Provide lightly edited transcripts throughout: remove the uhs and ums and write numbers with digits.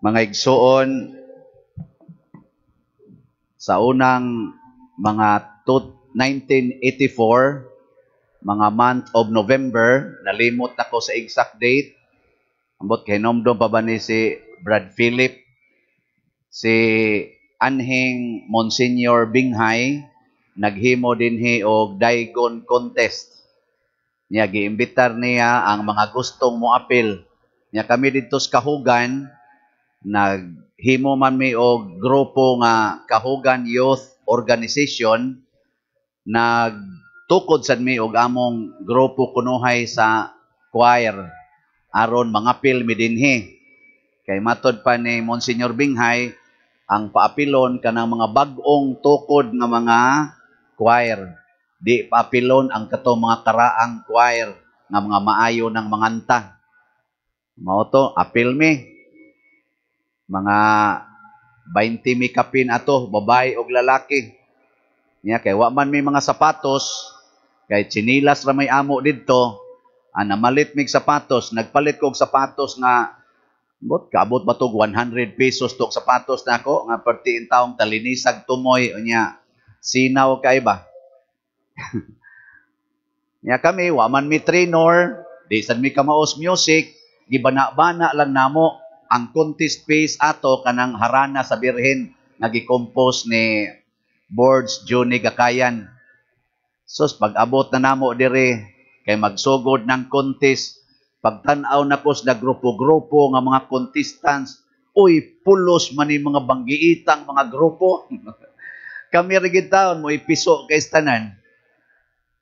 Mga igsoon, sa unang mga 1984, mga month of November, nalimot ako sa exact date. Ambot kay nomdom pa ba ni si Brad Philip, si Anhing Monsignor Binghay, naghimo dinhi og Daigon contest. Niya giimbitar niya ang mga gustong moapil. Niya kami dito sa Kahugan, naghimo man mi og grupo nga Kahugan Youth Organization, nagtukod sad mi og among grupo kunuhay sa choir aron mangapil mi dinhi. Kay matod pa ni Monsignor Binghay, ang paapilon kanang mga bag-ong tukod nga mga choir. Di paapilon ang kato mga karaang choir nga mga maayo ng manganta. Mao to, apil mi. Mga 20 mi kapin ato, babae og lalaki. Nya kay wa man may mga sapatos, kay chinilas ra may amo didto, namalit mig sapatos, nagpalit kog sapatos nga kaabot ba to 100 pesos tok sapatos nako nga pertiin taong talinisag tumoy unya sinaw kay ba. Nya kami wa man mi trainer, di sad mi kamaos music, gibana-bana lang namo ang contest phase ato kanang harana sa Birhen nga gi-compose ni Boards Johnny Gakayan. Sus pag-abot na namo dire kay magsugod ng contest, pagtan-aw na ko sa grupo-grupo nga mga contestants, uy, pulos man ni mga banggiitang mga grupo. Kami rigid taon mo ipiso kay tanan.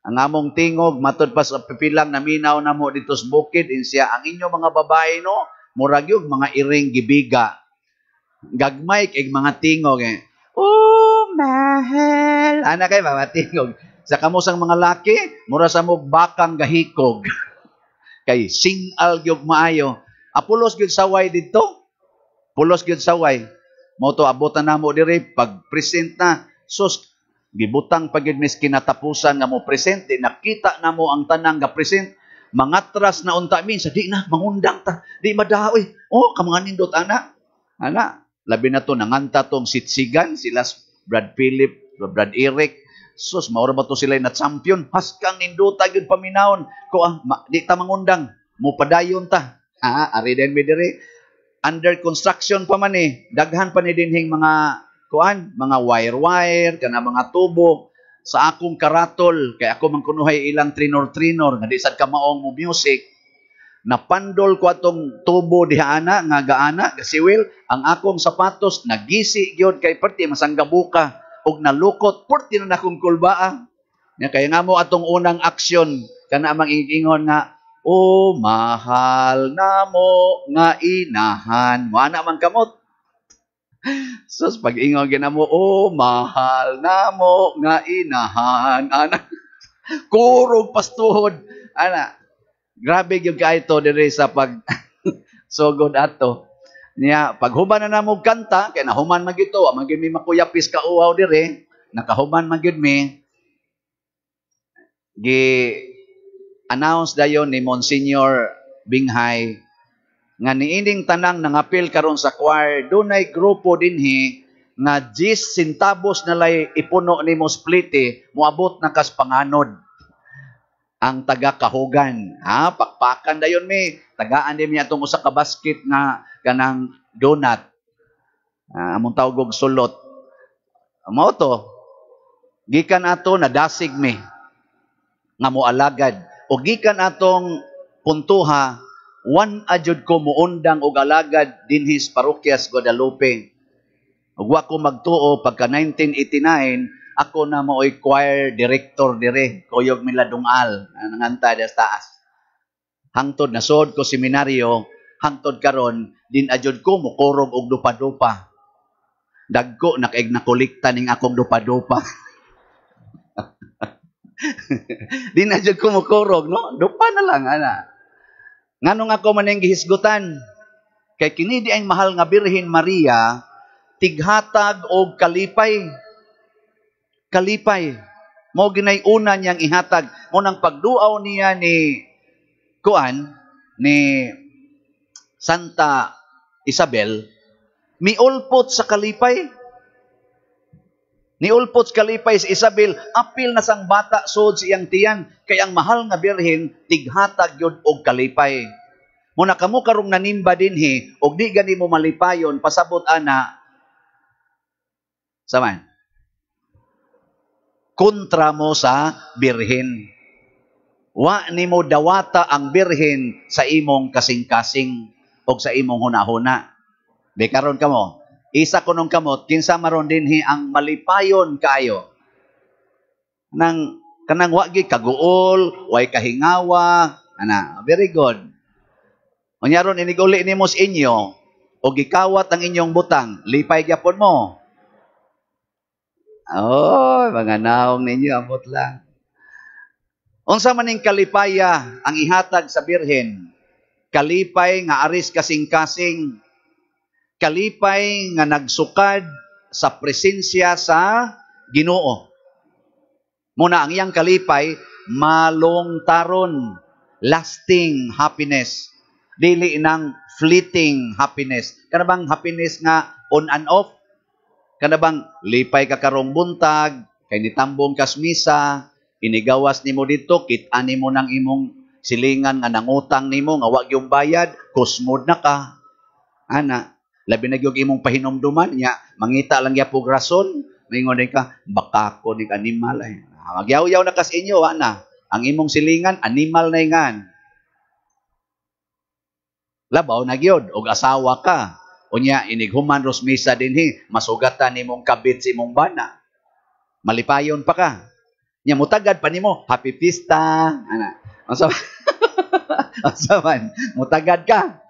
Ang among tingog matod pa sa pipilang naminaw na mo dito sa bukid insya ang inyo mga babae no, murag yung mga iring gibiga. Gagmay kay mga tingog eh. Oh, mahal. Ana kay mga tingog. Sa kamusang mga laki, mura sa mo bakang gahikog. Kay singal gyud maayo. Apulos gyud saway didto. Pulos gyud saway. Mao to abutan namo diri pag present na sus gibutang pagid mis kinatapusan nga mo present di nakita namo ang tanang ga present mangatras na unta min sa di na mangundang ta. Di madaoy. Oh, kamang nindot ana. Ana, labi na to nanganta tong sitsigan sila Brad Philip, Brad Eric. Sus, maura ba to sila na champion? Haskang ninduta yun paminahon. Ko di ta mangundang. Mupadayon ta. Ari din mi diri. Under construction pa man eh. Daghan pa ni dinhing mga mga wire-wire, kana mga tubo. Sa akong karatol, kay ako man kunuhay ilang trinor-trinor, nga di sad ka maong mo music. Napandol ko atong tubo diha ana, nga gaana, gasiwil. Ang akong sapatos, nagisi gyud kay perti masanggabuka. Og nalukot, porti na akong kulbaa. Kaya nga mo atong unang aksyon, kana amang ingon nga, oh, mahal na mo nga inahan. Wala man kamot. Sus, pag ingon gina mo, oh, mahal na mo nga inahan. Ana, kurog pastuhod. Ana, grabe yung kaito dire sa pag sugod ato. Niya, paghuman na namog kanta, kaya nahuman magito, magid mi makuyapis ka uhaw dire, nakahuman magid mi, gi-announce dayon ni Monsignor Binghay, nga niining tanang nangapil karon sa choir, dunay grupo dinhi, nga 10 centavos na lay ipuno ni mo spliti, muabot na kas panganod. Ang taga Kahugan, pakpakan dayon mi, tagaan din mi atong usa ka basket nga kanang donut. Among tawag og sulot. Mao to. Gikan ato nadasig mi nga moalagad. O gikan atong puntuha, wan ajud ko muundang og alagad dinhis Parokyas Guadalupe. Ug wa ko magtuo pagka 1989 ako na mo'y choir director dire, Kuyog Miladungal, nanganta sa taas. Hangtod nasod ko seminaryo, hangtod karon din ajud ko mukurog og dupa-dupa. Dagko nakaig nakolekta ning akong dupa-dupa. Din ajud ko mukurog, no? Dupa na lang ana. Nganong ako man ning gihisgutan kay kini di ang mahal nga Birhen Maria tighatag og kalipay. Kalipay. Mo ginay una niyang ihatag. Mo nang pagduaw niya ni Santa Isabel, Miulpot sa kalipay. Niulpot sa kalipay si Isabel, apil na sang bata sod siyang tiyan, kay ang mahal nga birhen, tighatag yun og kalipay. Muna kamo karong nanimba dinhi, og di gani mo malipayon, pasabot ana, saman, kontra mo sa birhen. Wa ni mo dawata ang birhen sa imong kasing-kasing o sa imong hunahuna. Di karon kamo, isa kunong kamot, kinsa maron dinhi ang malipayon kayo. Kanang wagi kaguol, way kahingawa, ana, very good. Unyaron iniguli nimo sa inyo, o gikawat ang inyong butang, lipay gyapon mo. Oh, mga naong ninyo, ambot lang. Unsa maning kalipaya ang ihatag sa birhen? Kalipay nga aris kasing-kasing, kalipay nga nagsukad sa presensya sa Ginoo. Muna ang iyang kalipay, malongtaron, lasting happiness. Dili nang fleeting happiness. Kana bang happiness nga on and off? Kana bang lipay ka karong buntag, kay nitambong kas misa, inigawas nimo dito, kita nimo ng imong silingan nga nangutang nimo nga wa gyud bayad, kusmod na ka. Ana, labi na gyud imong pahinomduman nya, mangita lang gyapon rason, mingon ka, baka ko ni animal ay. Magyaw-yaw na kas inyo ana. Ang imong silingan animal na ingan. Labaw na gyud og asawa ka. Unya inighuman ros misa dinhi, masugatan nimong kabit si imong bana. Malipayon pa ka. Nya mutagad pa nimo, happy pista. Ana. Asaman, mutagad ka.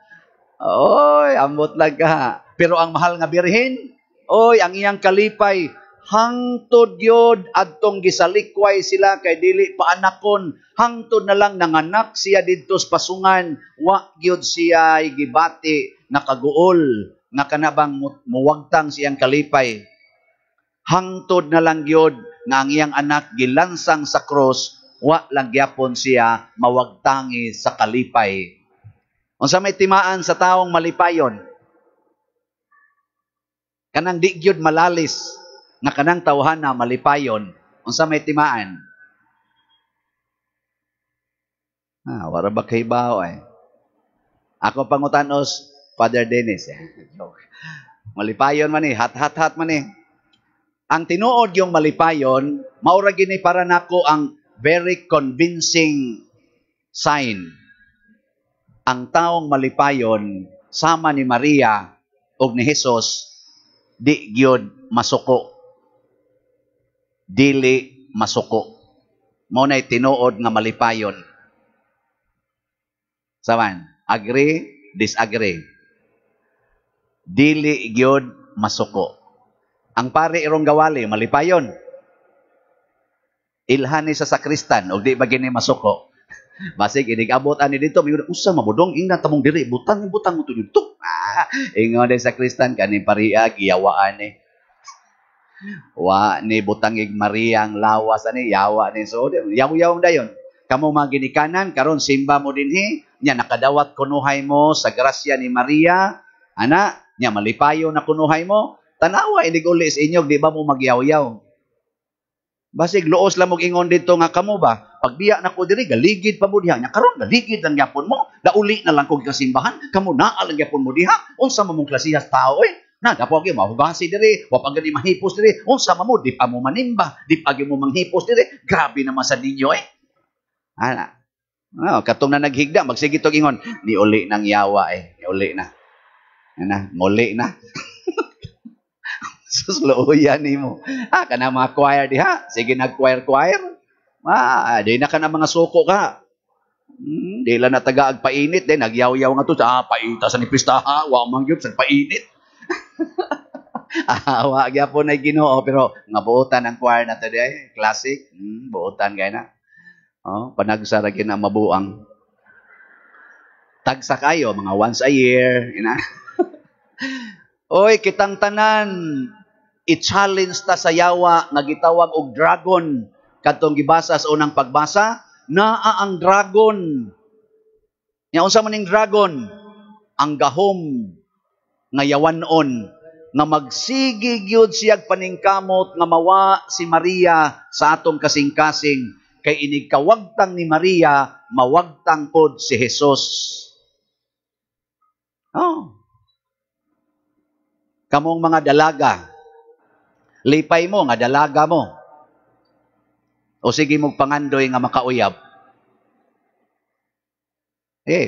Oy, ambot lang ka. Pero ang mahal nga birhen, oy, ang iyang kalipay, hangtod yod adtong gisalikway sila kay dili pa anakon. Hangtod na lang nanganak siya didto sa pasungan. Wa gyud siya gibati nakaguol nga kanabang muwagtang siyang kalipay. Hangtod na lang gyud nga ang iyang anak gilansang sa cross, wa lang gyapon siya mawagtangi sa kalipay. Unsa may timaan sa taong malipayon? Kanang di gyud malalis nga kanang tawhana malipayon. Unsa may timaan? Wala ba kay bao ay? Ako pangutanos, Father Dennis. Malipayon man eh, hat man eh. Ang tinuod yung malipayon, maura gini para nako ang very convincing sign. Ang taong malipayon, sama ni Maria o ni Jesus, di gyud masuko. Dili masuko. Maunay tinuod nga malipayon. Saman, agree, disagree. Dili gyud masuko. Ang pare irong gawali, malipayon. Ilhan ni sa sakristan, o di ba gini masuko. Basig, inigabot ani dito, may usa mabudong, ingna tamong diri, butang mo to dito. Ingon din sa kristan, kaning paria, giyawaan ni. Wa ni butangig Maria ang lawas ani, yawa ni. So, yaw-yaw dayon. Kamu maginikanan, karon simba mo dinhi, nya nakadawat kunuhay mo sa grasya ni Maria, ana, nya malipayo na kunuhay mo, tanawa, iniguli sa inyo, di ba mo magyaw-yaw? Basig luos lang ingon dito nga kamo ba pagbiya na ko diri galigid pa mo diha nya karon galigid lang gyapon mo dauli na lang ko kasimbahan kamo naa lang gyapon mo diha unsa man mong klasihas tao nagapo gyud mahugasi diri wa pa gani mahipos diri unsa man mo di pa mo manimba di pa gyud mo manghipos diri grabe naman sa ninyo ana katong na naghigda magsige tog ingon ni uli nang yawa ni uli na ana muli na susluyan nimo. Kana mga choir diha. Sige nag-choir. Di na ka na mga suko ka. Di lang na taga agpainit. Nagyaw-yaw nga to. Paita sa ni pistaha. Wa man gyud sa painit. Wa gyapon ay Ginoo. Pero nga buotan ang choir na to di. Classic. Buotan gaya na. Panagsa ra na mabuang. Tagsa kayo. Mga once a year. Oy, kitang tanan. I-challenge ta sa yawa nga gitawag og dragon kadtong gibasa sa unang pagbasa naa ang dragon nya unsa man ning dragon ang gahom nga yawanon nga magsigi gyud siya paningkamot nga mawa si Maria sa atong kasing-kasing kay inig kawagtang ni Maria mawagtang pod si Jesus. Oh. Kamong mga dalaga, lipay mo nga dalaga mo. O sige mong pangandoy nga makauyab.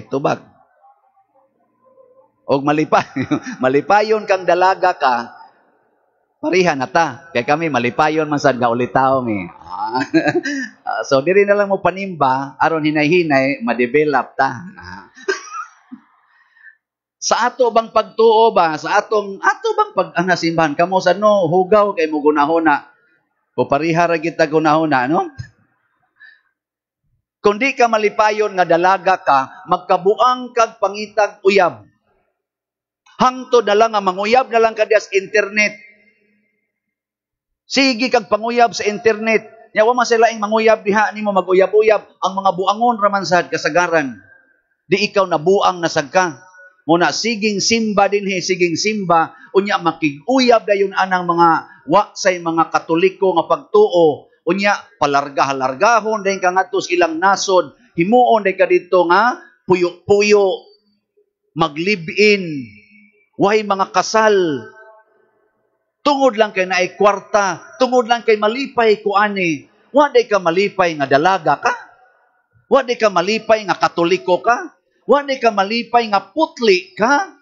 Tubag. O malipay, malipayon kang dalaga ka, parihan na ta. Kaya kami malipayon man sad nga ulitaw mi. So diri na lang mo panimba aron hinay-hinay ma-develop ta. Sa ato bang pagtuo ba, sa ato bang pag-anasimbahan kamo sa no hugaw kay mo gunahona. O pariha ra kita gunahona, no? Kung di ka malipayon nga dalaga ka, magkabuang kag pangitag uyab. Hangtod na lang nga manguyab na lang ka sa internet. Sige kag panguyab sa internet. Yawa man sila ing manguyab diha nimo maguyab-uyab ang mga buangon raman sad kasagaran. Di ikaw na buang nasag ka. Muna siging simba dinhi, siging simba unya makig-uyab dayon anang mga say mga Katoliko nga pagtuo. Unya palarga-largahon dayon ka ngadto ilang nasod, himuon day ka dito nga puyo-puyo mag-live-in. Way mga kasal. Tungod lang kay naay kwarta, tungod lang kay malipay ko ani. Wa day ka malipay nga dalaga ka. Wa day ka malipay nga Katoliko ka. Wa day ka malipay nga putli ka.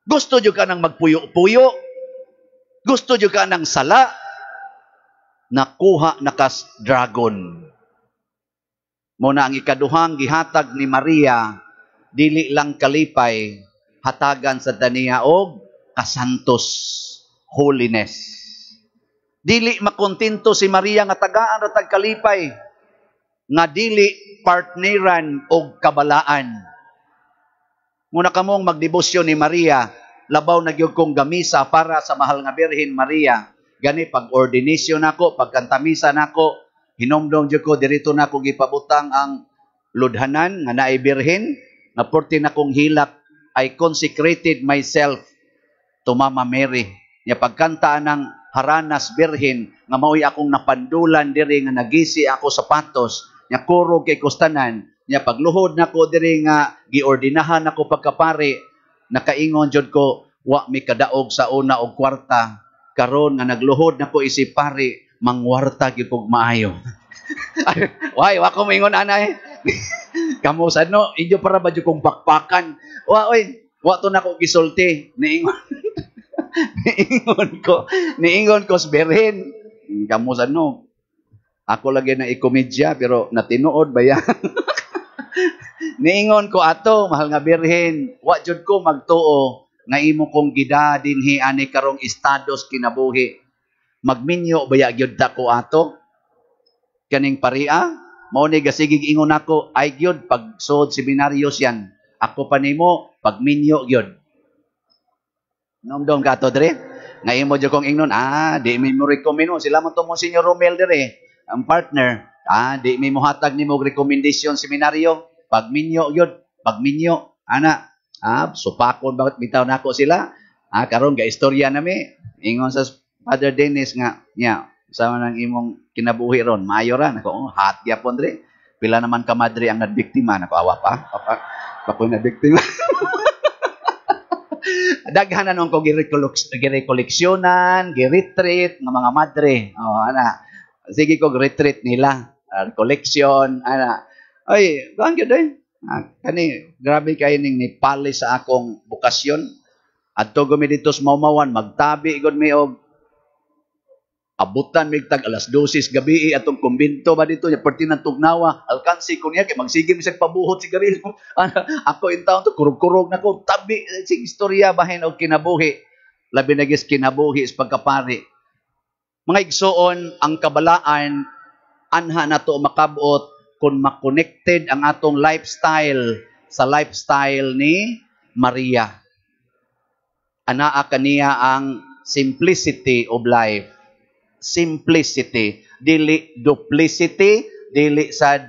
Gusto jud ka nang magpuyo-puyo. Gusto jud ka nang sala. Nakuha nakas dragon. Muna ang ikaduhang gihatag ni Maria, dili lang kalipay, hatagan sa daniya og kasantos, holiness. Dili makontento si Maria nga tagaan ra tag kalipay, nga dili partneran og kabalaan. Muna kamong magdebosyon ni Maria, labaw na gyud kong gamisa para sa mahal nga Birhen Maria. Gani pag ordination nako, pagkantamisa nako, hinomdom jud ko dirito nako gipabutang ang ludhanan nga naay Birhen, nga porti na kong hilak, I consecrated myself to Mama Mary. Nya pagkanta ng Haranas Birhen, nga mao'y akong napandulan diri nga nagisi ako sapatos, nya kurog kay kustanan, nya pagluhod nako diri nga giordinahan ako pagkapari, nakaingon jud ko, wa mi kadaog sa una og kwarta, karon nga nagluhod nako isip pari, mangwarta gyud kog maayo. Why, wa ko moingon anay. Kamo sad no, inyo para ba jud kong bakpakan. Wa to nako gisulti, niingon. niingon ko sa Birhen. Kamo sad no. Ako lagi na ikomedya pero natinuod ba yan? Niingon ko ato, mahal nga Birhen, wa jud ko magtuo nga imo kong gida dinhi ani karong estados kinabuhi. Magminyo baya gyud ta ko ato? Kaning paria, mao ni gasigig ingon nako, ay gyud pag suod seminaryos yan. Ako pa nimo pagminyo gyud. Nomdom ka to dire? Nga imo jud kong ingnon, di mi mo recommend sila man to mo Senyor Romel dire, ang partner. Di mi mo hatag nimo recommendation seminaryo. Pagminyo gyud, pagminyo ana. Supakon bakit bitaw nako sila? Karon ga istorya nami. Ingon sa Father Dennis nga, nya, sama nang imong kinabuhi ron, maayo ra nako, hat gyapon dire. Pila naman ka madre ang nabiktima, nako awa pa. Pakoy na biktima. Daghanan nung ko girekoleksyonan, giretreat ng mga madre. Ana. Sige ko retreat nila, collection, ana. Ay, kuan gyud kani grabe kay ning ni pali sa akong bukasyon. Adto gumi dito sa Maumawan, magtabi gud mi og abutan mig tag alas 12 gabi atong kumbento ba dito nya perti ng tugnawa alkansi ko niya kay magsige mi sa pabuhot sigarilyo. Ako in taon to kurog-kurog nako tabi sig istorya bahin og kinabuhi labi na gis kinabuhi is pagkapari. Mga igsoon, ang kabalaan anha nato makabot kung makonnected ang atong lifestyle sa lifestyle ni Maria. Anaa kaniya ang simplicity of life. Simplicity, dili duplicity, dili sad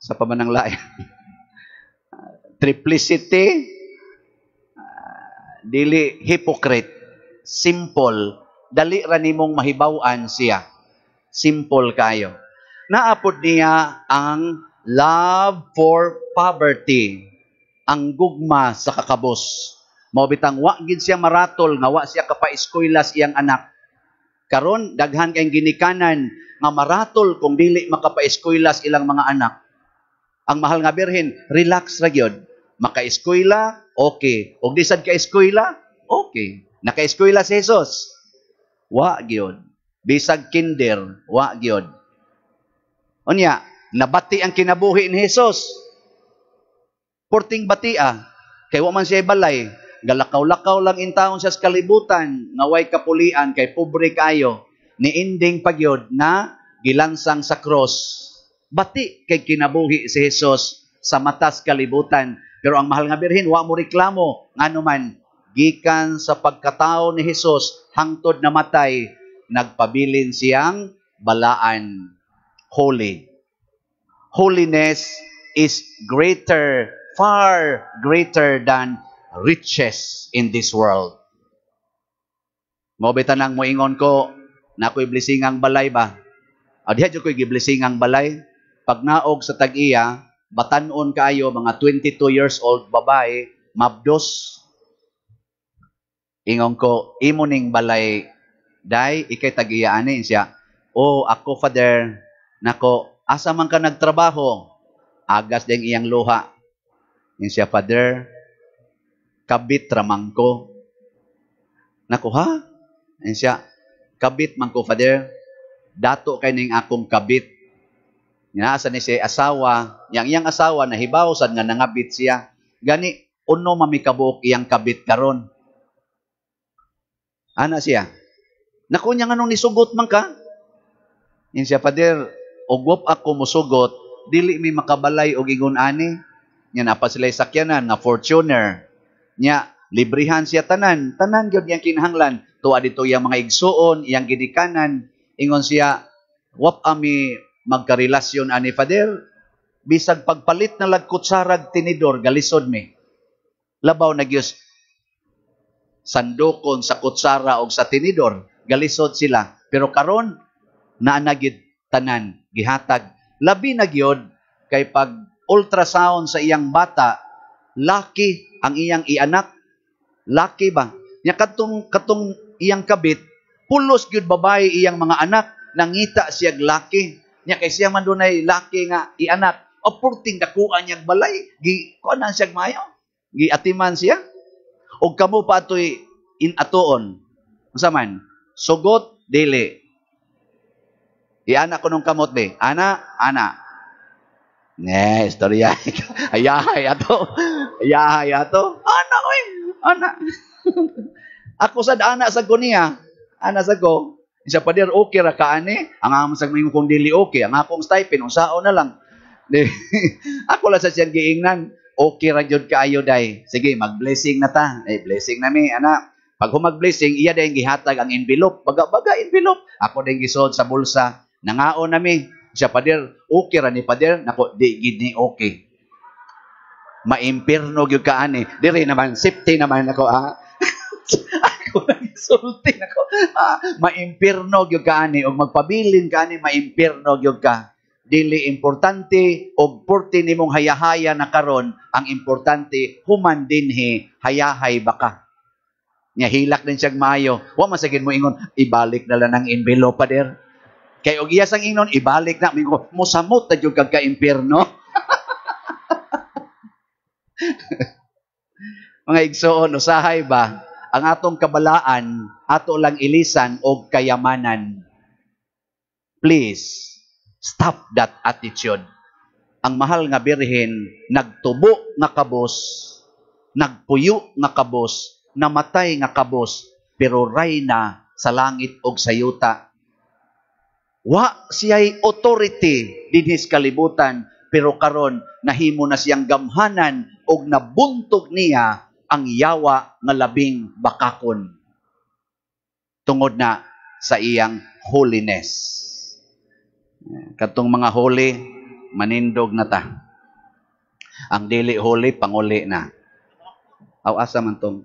sa pamanang lain. Triplicity, dili hypocrite, simple, dali ra nimong mahibaw-an siya. Simple kayo. Naapod niya ang love for poverty, ang gugma sa kakabos. Mao bitang wa gid siya maratol nga wa siya kapa-eskwela sa iyang anak. Karon daghan kayong ginikanan nga maratol kung dili makapa-eskwela sa ilang mga anak. Ang mahal nga birhen, relax ra gyud. Maka-eskwela, okay. Og di sad ka-eskwela, okay. Naka-eskwela si Jesus, wa gyud. Bisag kinder, wa gyud. Unya, nabati ang kinabuhi ni Jesus. Porting batia, kay wa man siya balay. Galakaw-lakaw lang in taon sa kalibutan, nga way kapulian, kay pobre kayo, ni inding pagyod na gilansang sa cross. Bati kay kinabuhi si Jesus sa matas kalibutan. Pero ang mahal nga birhen, wa mo reklamo. Ngano man, gikan sa pagkatao ni Jesus, hangtod namatay, nagpabilin siyang balaan. Holy. Holiness is greater, far greater than riches in this world. Mobitan ang moingon ko, na ako'y blessingang balay ba? O diha ko'y giblessingang balay. Pag naog sa tag-iya, batanon kayo, mga 22 years old babae, mabdos. Ingon ko, imo ning balay, day, ikay tag-iya ani siya. Oh, ako, Father, nako, asa man ka nagtrabaho? Agas ding iyang luha. Yung siya, Father, kabit ramang ko. Nako, ha? Yung siya, kabit man ko, Father. Dato kay ning akong kabit. Asa ni siya asawa, iyang asawa, nahibaw sad nga nangabit siya. Gani, uno mamikabuok iyang kabit karon. Ana siya. Nako niya nganong nisugot man ka? Yung siya, Father, ugwop ako musugot, dili mi makabalay og ingon ani. Nya napa sila sakyanan na Fortuner. Nya librihan siya tanan gyud yang kinahanglan. Tuwa dito yang mga igsuon, iyang ginikanan. Ingon siya, wap ami magkarelasyon ani, Father. Bisag pagpalit na lag kutsarag tinidor galisod mi. Labaw na gyud sandokon sa kutsara o sa tinidor, galisod sila. Pero karon naanagid tanan gihatag. Labi na gyud kay pag ultrasound sa iyang bata, laki ang iyang ianak. Laki ba? Nya katong iyang kabit, pulos gyud babae iyang mga anak, nangita siya laki. Nya kay siya man dunay laki nga ianak, o purting dakuan niyang balay, gi kuan siya mayo. Gi atiman siya. Og kamo pa atoy inatuon. Unsa man? Sugot dili. Iana ko nung kamot be. Ana. Ne, istorya. Ayahay ato. Ana ko eh. Ana. Ako sad ana sa ko niya. Ana sa ko. Isa pa dir okay ra ka ani. Ang amo sa mga kung dili okay. Ang akong stipend unsao na lang. Ako lang sa siyang giingnan. Okay ra gyud kaayo day. Sige, mag-blessing na ta. Blessing na mi, ana. Pag humag-blessing, iya day gihatag ang envelope. Baga envelope. Ako day gisod sa bulsa. Nangaon na mi. Siya pader, okay ra ni pader. Nako, di gid ni okay. Maimpirno gyud ka ani. Diri naman safety naman ako ha. Ako nagisulti nako. Maimpirno gyud ka ani og magpabilin ka ani maimpirno gyud ka. Dili importante og porti nimong hayahaya na karon, ang importante human dinhi hayahay baka. Nya hilak din siya maayo. Wa masagid mo ingon ibalik na lang ang envelope pa der. Kay og iya sang ingnon ibalik na mingo mosamot ta jud kag ka-impierno. Mga igsoon usahay ba ang atong kabalaan ato lang ilisan og kayamanan. Please stop that attitude. Ang mahal nga birhen, nagtubo nga kabos, nagpuyo nga kabos, namatay nga kabos, pero rayna sa langit og sa yuta. Wa siya'y authority dinhi sa kalibutan, pero karon nahimo na siyang gamhanan og nabuntog niya ang yawa nga labing bakakon. Tungod na sa iyang holiness. Katong mga holy, manindog na ta. Ang dili holy, panguli na. Aw asa man tong